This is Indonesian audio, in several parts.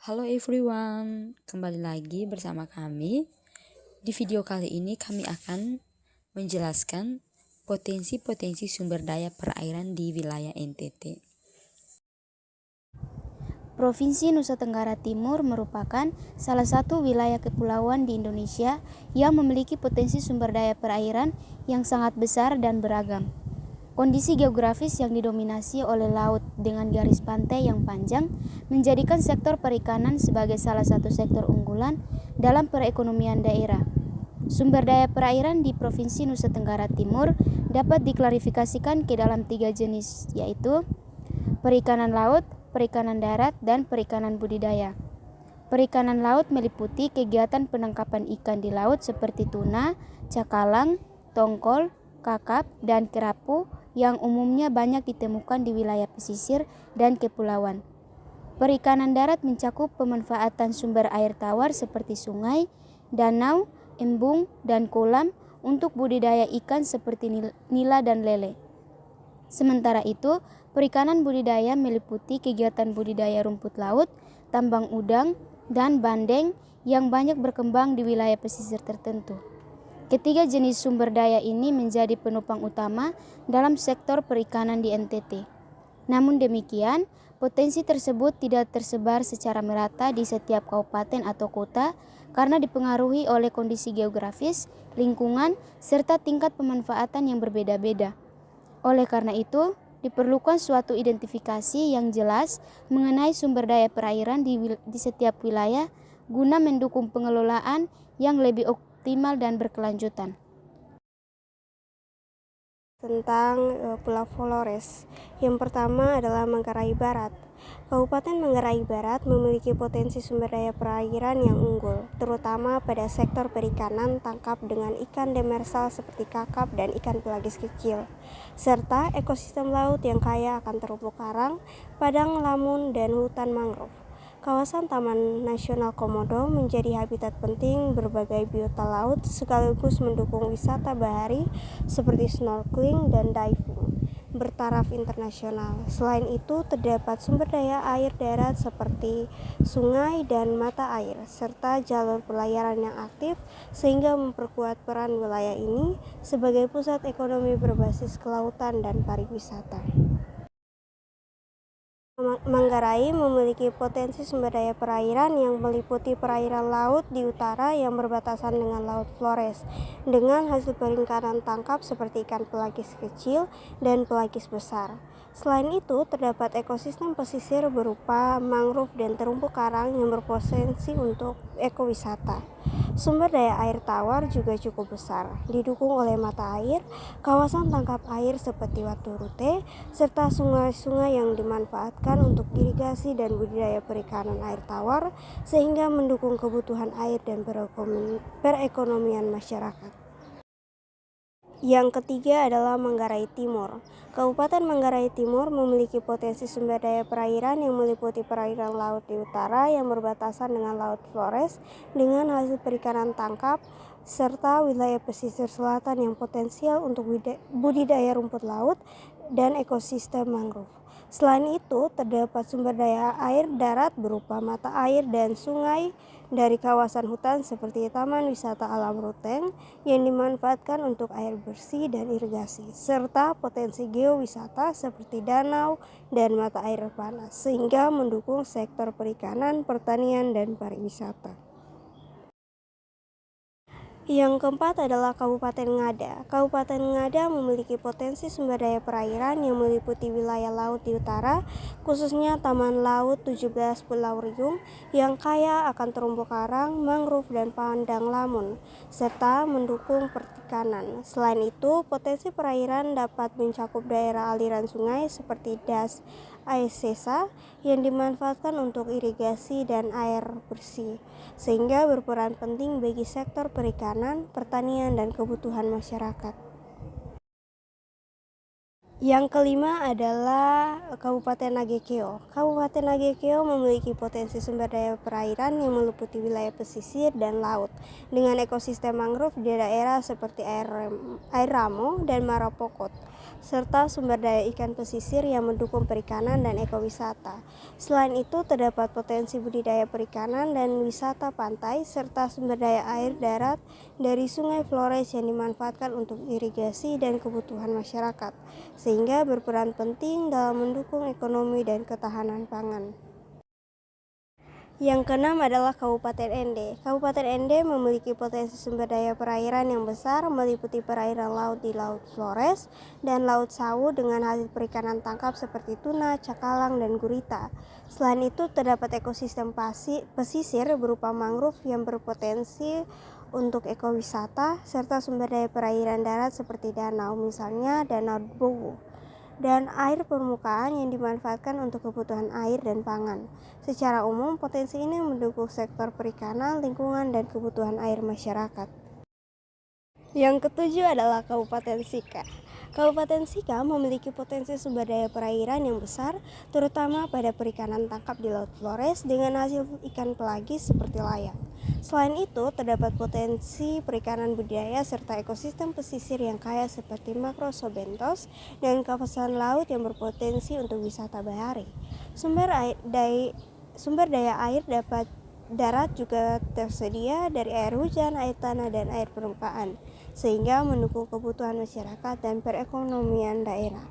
Halo everyone, kembali lagi bersama kami. Di video kali ini kami akan menjelaskan potensi-potensi sumber daya perairan di wilayah NTT. Provinsi Nusa Tenggara Timur merupakan salah satu wilayah kepulauan di Indonesia yang memiliki potensi sumber daya perairan yang sangat besar dan beragam. Kondisi geografis yang didominasi oleh laut dengan garis pantai yang panjang menjadikan sektor perikanan sebagai salah satu sektor unggulan dalam perekonomian daerah. Sumber daya perairan di Provinsi Nusa Tenggara Timur dapat diklarifikasikan ke dalam 3 jenis, yaitu perikanan laut, perikanan darat, dan perikanan budidaya. Perikanan laut meliputi kegiatan penangkapan ikan di laut seperti tuna, cakalang, tongkol, kakap, dan kerapu yang umumnya banyak ditemukan di wilayah pesisir dan kepulauan. Perikanan darat mencakup pemanfaatan sumber air tawar seperti sungai, danau, embung, dan kolam untuk budidaya ikan seperti nila dan lele. Sementara itu, perikanan budidaya meliputi kegiatan budidaya rumput laut, tambang udang, dan bandeng yang banyak berkembang di wilayah pesisir tertentu. Ketiga jenis sumber daya ini menjadi penopang utama dalam sektor perikanan di NTT. Namun demikian, potensi tersebut tidak tersebar secara merata di setiap kabupaten atau kota karena dipengaruhi oleh kondisi geografis, lingkungan, serta tingkat pemanfaatan yang berbeda-beda. Oleh karena itu, diperlukan suatu identifikasi yang jelas mengenai sumber daya perairan di setiap wilayah guna mendukung pengelolaan yang lebih optimal dan berkelanjutan. Tentang Pulau Flores. Yang pertama adalah Manggarai Barat. Kabupaten Manggarai Barat memiliki potensi sumber daya perairan yang unggul, terutama pada sektor perikanan tangkap dengan ikan demersal seperti kakap dan ikan pelagis kecil, serta ekosistem laut yang kaya akan terumpu karang, padang lamun, dan hutan mangrove. Kawasan Taman Nasional Komodo menjadi habitat penting berbagai biota laut sekaligus mendukung wisata bahari seperti snorkeling dan diving bertaraf internasional. Selain itu, terdapat sumber daya air darat seperti sungai dan mata air, serta jalur pelayaran yang aktif sehingga memperkuat peran wilayah ini sebagai pusat ekonomi berbasis kelautan dan pariwisata. Manggarai memiliki potensi sumber daya perairan yang meliputi perairan laut di utara yang berbatasan dengan Laut Flores, dengan hasil perikanan tangkap seperti ikan pelagis kecil dan pelagis besar. Selain itu, terdapat ekosistem pesisir berupa mangrove dan terumpu karang yang berpotensi untuk ekowisata. Sumber daya air tawar juga cukup besar, didukung oleh mata air, kawasan tangkap air seperti Watu Rute, serta sungai-sungai yang dimanfaatkan untuk irigasi dan budidaya perikanan air tawar, sehingga mendukung kebutuhan air dan perekonomian masyarakat. Yang ketiga adalah Manggarai Timur. Kabupaten Manggarai Timur memiliki potensi sumber daya perairan yang meliputi perairan laut di utara yang berbatasan dengan Laut Flores dengan hasil perikanan tangkap, serta wilayah pesisir selatan yang potensial untuk budidaya rumput laut dan ekosistem mangrove. Selain itu, terdapat sumber daya air darat berupa mata air dan sungai dari kawasan hutan seperti Taman Wisata Alam Ruteng yang dimanfaatkan untuk air bersih dan irigasi, serta potensi geowisata seperti danau dan mata air panas, sehingga mendukung sektor perikanan, pertanian, dan pariwisata. Yang keempat adalah Kabupaten Ngada. Kabupaten Ngada memiliki potensi sumber daya perairan yang meliputi wilayah laut di utara, khususnya Taman Laut 17 Pulau Riung yang kaya akan terumpu karang, mangrove, dan padang lamun, serta mendukung perikanan. Selain itu, potensi perairan dapat mencakup daerah aliran sungai seperti Das Aesesa yang dimanfaatkan untuk irigasi dan air bersih, sehingga berperan penting bagi sektor perikanan, pertanian, dan kebutuhan masyarakat. Yang kelima adalah Kabupaten Nagekeo. Kabupaten Nagekeo memiliki potensi sumber daya perairan yang meliputi wilayah pesisir dan laut, dengan ekosistem mangrove di daerah seperti air Ramo dan Marapokot. serta sumber daya ikan pesisir yang mendukung perikanan dan ekowisata. Selain itu, terdapat potensi budidaya perikanan dan wisata pantai, serta sumber daya air darat dari Sungai Flores yang dimanfaatkan untuk irigasi dan kebutuhan masyarakat, sehingga berperan penting dalam mendukung ekonomi dan ketahanan pangan. Yang keenam adalah Kabupaten Ende. Kabupaten Ende memiliki potensi sumber daya perairan yang besar, meliputi perairan laut di Laut Flores dan Laut Sawu dengan hasil perikanan tangkap seperti tuna, cakalang, dan gurita. Selain itu, terdapat ekosistem pesisir berupa mangrove yang berpotensi untuk ekowisata, serta sumber daya perairan darat seperti danau, misalnya Danau Bowu, dan air permukaan yang dimanfaatkan untuk kebutuhan air dan pangan. Secara umum, potensi ini mendukung sektor perikanan, lingkungan, dan kebutuhan air masyarakat. Yang ketujuh adalah Kabupaten Sika. Kabupaten Sika memiliki potensi sumber daya perairan yang besar, terutama pada perikanan tangkap di Laut Flores dengan hasil ikan pelagis seperti layang. Selain itu, terdapat potensi perikanan budidaya serta ekosistem pesisir yang kaya seperti Macrosobentos dan kawasan laut yang berpotensi untuk wisata bahari. Sumber daya air darat juga tersedia dari air hujan, air tanah, dan air permukaan, sehingga mendukung kebutuhan masyarakat dan perekonomian daerah.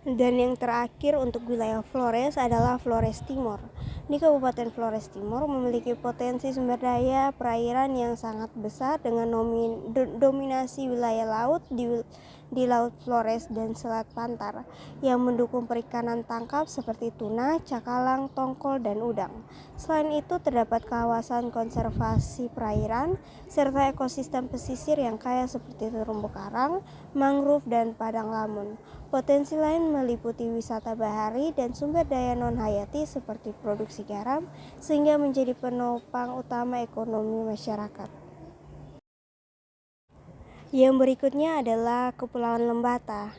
Dan yang terakhir untuk wilayah Flores adalah Flores Timur. Di Kabupaten Flores Timur memiliki potensi sumber daya perairan yang sangat besar dengan dominasi wilayah laut di Laut Flores dan Selat Pantar yang mendukung perikanan tangkap seperti tuna, cakalang, tongkol, dan udang. Selain itu, terdapat kawasan konservasi perairan serta ekosistem pesisir yang kaya seperti terumbu karang, mangrove, dan padang lamun. Potensi lain meliputi wisata bahari dan sumber daya non-hayati seperti produksi garam, sehingga menjadi penopang utama ekonomi masyarakat. Yang berikutnya adalah Kepulauan Lembata.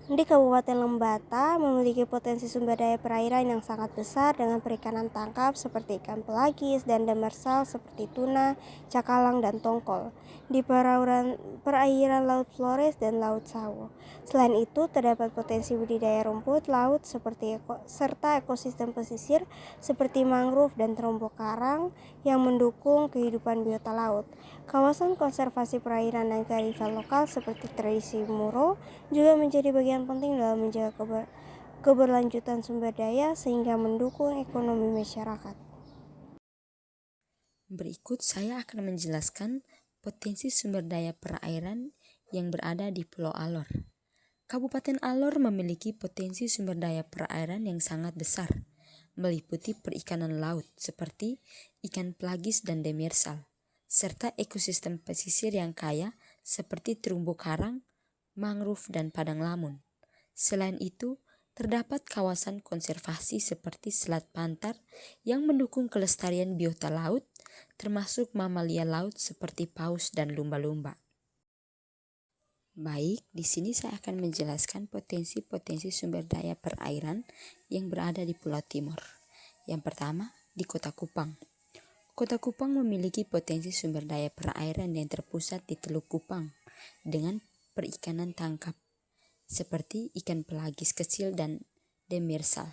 Di Kabupaten Lembata memiliki potensi sumber daya perairan yang sangat besar dengan perikanan tangkap seperti ikan pelagis dan demersal seperti tuna, cakalang, dan tongkol di perairan Laut Flores dan Laut Sawu. Selain itu, terdapat potensi budidaya rumput laut serta ekosistem pesisir seperti mangrove dan terumbu karang yang mendukung kehidupan biota laut. Kawasan konservasi perairan dan kearifan lokal seperti tradisi Muro juga menjadi bagian penting dalam menjaga keberlanjutan sumber daya sehingga mendukung ekonomi masyarakat. Berikut saya akan menjelaskan potensi sumber daya perairan yang berada di Pulau Alor. Kabupaten Alor memiliki potensi sumber daya perairan yang sangat besar, meliputi perikanan laut seperti ikan pelagis dan demersal, serta ekosistem pesisir yang kaya seperti terumbu karang, mangrove, dan padang lamun. Selain itu, terdapat kawasan konservasi seperti Selat Pantar yang mendukung kelestarian biota laut, termasuk mamalia laut seperti paus dan lumba-lumba. Baik, di sini saya akan menjelaskan potensi-potensi sumber daya perairan yang berada di Pulau Timur. Yang pertama, di Kota Kupang. Kota Kupang memiliki potensi sumber daya perairan yang terpusat di Teluk Kupang dengan perikanan tangkap seperti ikan pelagis kecil dan demersal,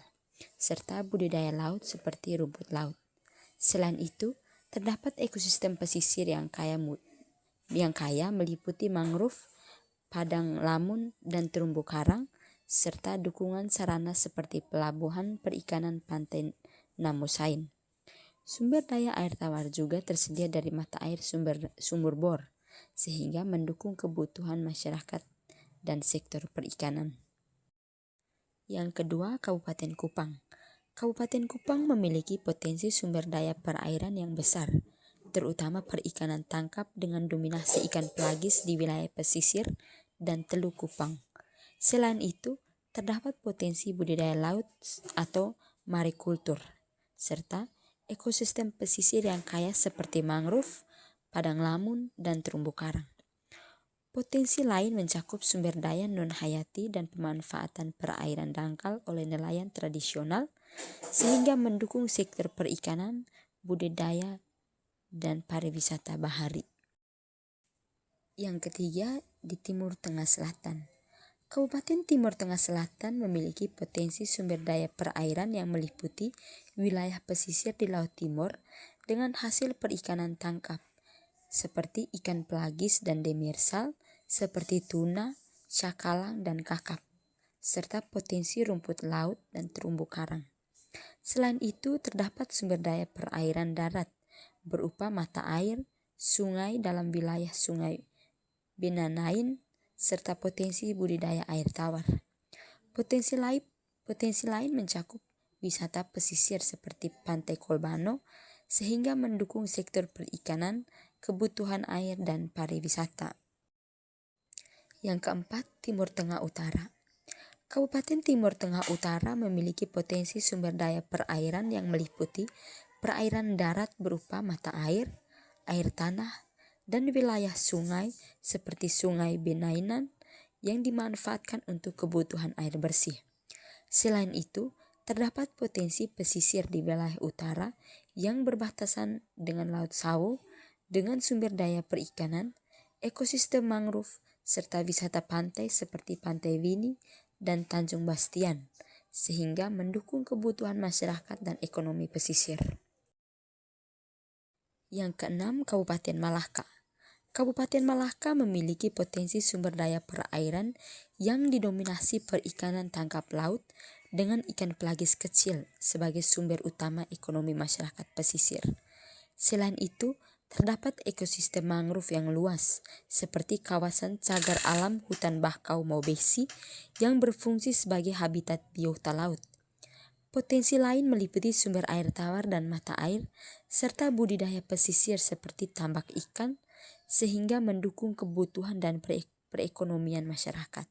serta budidaya laut seperti rumput laut. Selain itu, terdapat ekosistem pesisir yang kaya meliputi mangrove, padang lamun, dan terumbu karang, serta dukungan sarana seperti pelabuhan perikanan Pantai Namosain. Sumber daya air tawar juga tersedia dari mata air sumur bor, sehingga mendukung kebutuhan masyarakat dan sektor perikanan. Yang kedua, Kabupaten Kupang. Kabupaten Kupang memiliki potensi sumber daya perairan yang besar, terutama perikanan tangkap dengan dominasi ikan pelagis di wilayah pesisir dan Teluk Kupang. Selain itu, terdapat potensi budidaya laut atau marikultur, serta ekosistem pesisir yang kaya seperti mangrove, padang lamun, dan terumbu karang. Potensi lain mencakup sumber daya non-hayati dan pemanfaatan perairan dangkal oleh nelayan tradisional, sehingga mendukung sektor perikanan, budidaya, dan pariwisata bahari. Yang ketiga, di Timur Tengah Selatan. Kabupaten Timur Tengah Selatan memiliki potensi sumber daya perairan yang meliputi wilayah pesisir di Laut Timur dengan hasil perikanan tangkap, seperti ikan pelagis dan demersal, seperti tuna, cakalang, dan kakap, serta potensi rumput laut dan terumbu karang. Selain itu, terdapat sumber daya perairan darat berupa mata air, sungai dalam wilayah Sungai Benanain, serta potensi budidaya air tawar. Potensi lain mencakup wisata pesisir seperti Pantai Kolbano, sehingga mendukung sektor perikanan, kebutuhan air, dan pariwisata. Yang keempat, Timur Tengah Utara. Kabupaten Timur Tengah Utara memiliki potensi sumber daya perairan yang meliputi perairan darat berupa mata air, air tanah, dan wilayah sungai seperti Sungai Benainan yang dimanfaatkan untuk kebutuhan air bersih. Selain itu, terdapat potensi pesisir di wilayah utara yang berbatasan dengan Laut Sawu dengan sumber daya perikanan, ekosistem mangrove, serta wisata pantai seperti Pantai Wini dan Tanjung Bastian, sehingga mendukung kebutuhan masyarakat dan ekonomi pesisir. Yang keenam, Kabupaten Malaka. Kabupaten Malaka memiliki potensi sumber daya perairan yang didominasi perikanan tangkap laut dengan ikan pelagis kecil sebagai sumber utama ekonomi masyarakat pesisir. Selain itu, terdapat ekosistem mangrove yang luas seperti kawasan cagar alam hutan bakau Maubesi yang berfungsi sebagai habitat biota laut. Potensi lain meliputi sumber air tawar dan mata air serta budidaya pesisir seperti tambak ikan, sehingga mendukung kebutuhan dan perekonomian masyarakat.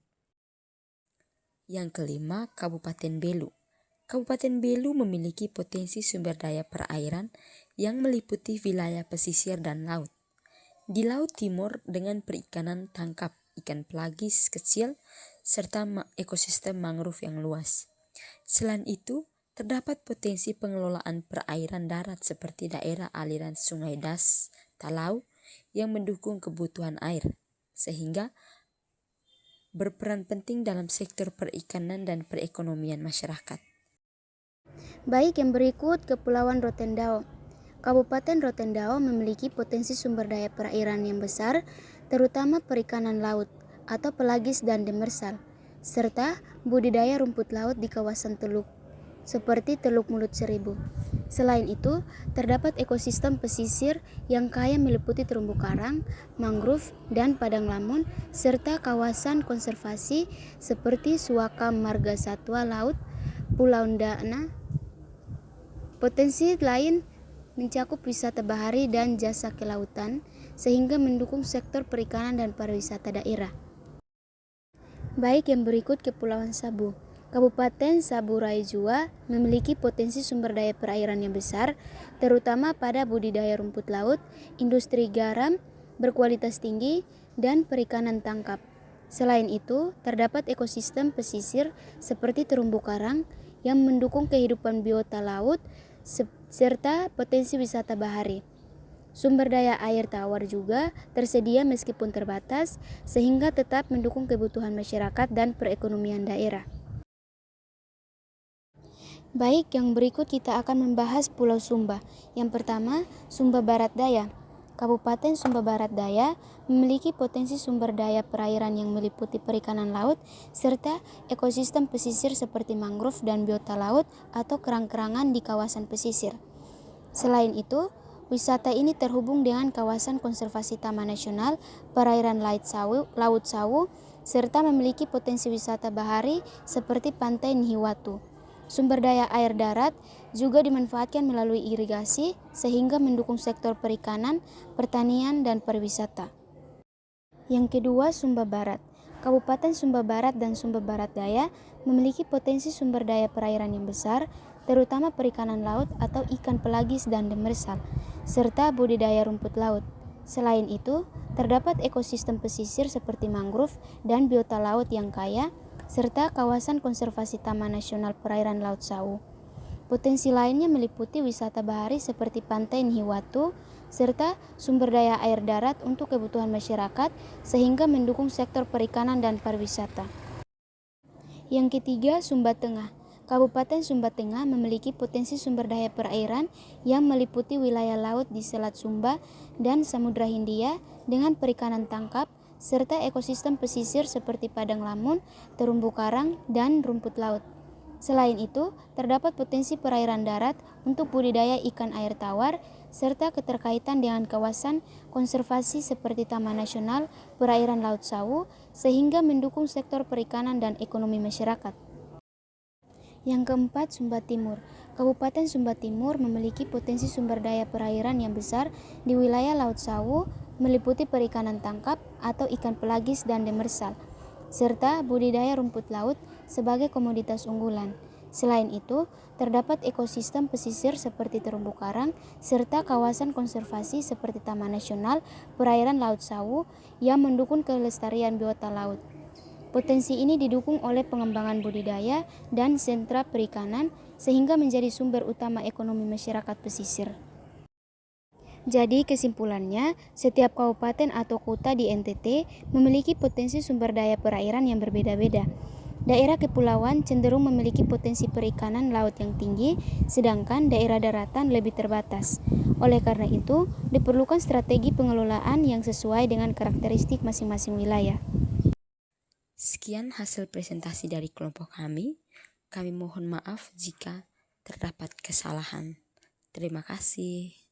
Yang kelima, Kabupaten Belu. Kabupaten Belu memiliki potensi sumber daya perairan yang meliputi wilayah pesisir dan laut. Di Laut Timur dengan perikanan tangkap ikan pelagis kecil serta ekosistem mangrove yang luas. Selain itu, terdapat potensi pengelolaan perairan darat seperti daerah aliran Sungai Das, Talau, yang mendukung kebutuhan air, sehingga berperan penting dalam sektor perikanan dan perekonomian masyarakat. Baik, yang berikut Kepulauan Rotendao. Kabupaten Rotendao memiliki potensi sumber daya perairan yang besar, terutama perikanan laut atau pelagis dan demersal, serta budidaya rumput laut di kawasan teluk, seperti Teluk Mulut Seribu. Selain itu, terdapat ekosistem pesisir yang kaya meliputi terumbu karang, mangrove, dan padang lamun, serta kawasan konservasi seperti Suaka Marga Satwa Laut, Pulau Dana. Potensi lain mencakup wisata bahari dan jasa kelautan, sehingga mendukung sektor perikanan dan pariwisata daerah. Baik, yang berikut Kepulauan Sabu. Kabupaten Sabu Raya Jua memiliki potensi sumber daya perairan yang besar, terutama pada budidaya rumput laut, industri garam berkualitas tinggi, dan perikanan tangkap. Selain itu, terdapat ekosistem pesisir seperti terumbu karang yang mendukung kehidupan biota laut, serta potensi wisata bahari. Sumber daya air tawar juga tersedia meskipun terbatas, sehingga tetap mendukung kebutuhan masyarakat dan perekonomian daerah. Baik, yang berikut kita akan membahas Pulau Sumba. Yang pertama, Sumba Barat Daya. Kabupaten Sumba Barat Daya memiliki potensi sumber daya perairan yang meliputi perikanan laut serta ekosistem pesisir seperti mangrove dan biota laut atau kerang-kerangan di kawasan pesisir. Selain itu, wisata ini terhubung dengan kawasan konservasi Taman Nasional Perairan Laut Sawu serta memiliki potensi wisata bahari seperti Pantai Nihiwatu. Sumber daya air darat juga dimanfaatkan melalui irigasi sehingga mendukung sektor perikanan, pertanian, dan pariwisata. Yang kedua, Sumba Barat. Kabupaten Sumba Barat dan Sumba Barat Daya memiliki potensi sumber daya perairan yang besar, terutama perikanan laut atau ikan pelagis dan demersal, serta budidaya rumput laut. Selain itu, terdapat ekosistem pesisir seperti mangrove dan biota laut yang kaya, serta kawasan konservasi Taman Nasional Perairan Laut Sawu. Potensi lainnya meliputi wisata bahari seperti Pantai Nihiwatu, serta sumber daya air darat untuk kebutuhan masyarakat sehingga mendukung sektor perikanan dan pariwisata. Yang ketiga, Sumba Tengah. Kabupaten Sumba Tengah memiliki potensi sumber daya perairan yang meliputi wilayah laut di Selat Sumba dan Samudra Hindia dengan perikanan tangkap, serta ekosistem pesisir seperti padang lamun, terumbu karang, dan rumput laut. Selain itu, terdapat potensi perairan darat untuk budidaya ikan air tawar, serta keterkaitan dengan kawasan konservasi seperti Taman Nasional Perairan Laut Sawu, sehingga mendukung sektor perikanan dan ekonomi masyarakat. Yang keempat, Sumba Timur. Kabupaten Sumba Timur memiliki potensi sumber daya perairan yang besar di wilayah Laut Sawu, meliputi perikanan tangkap atau ikan pelagis dan demersal, serta budidaya rumput laut sebagai komoditas unggulan. Selain itu, terdapat ekosistem pesisir seperti terumbu karang, serta kawasan konservasi seperti Taman Nasional Perairan Laut Sawu yang mendukung kelestarian biota laut. Potensi ini didukung oleh pengembangan budidaya dan sentra perikanan sehingga menjadi sumber utama ekonomi masyarakat pesisir. Jadi kesimpulannya, setiap kabupaten atau kota di NTT memiliki potensi sumber daya perairan yang berbeda-beda. Daerah kepulauan cenderung memiliki potensi perikanan laut yang tinggi, sedangkan daerah daratan lebih terbatas. Oleh karena itu, diperlukan strategi pengelolaan yang sesuai dengan karakteristik masing-masing wilayah. Sekian hasil presentasi dari kelompok kami. Kami mohon maaf jika terdapat kesalahan. Terima kasih.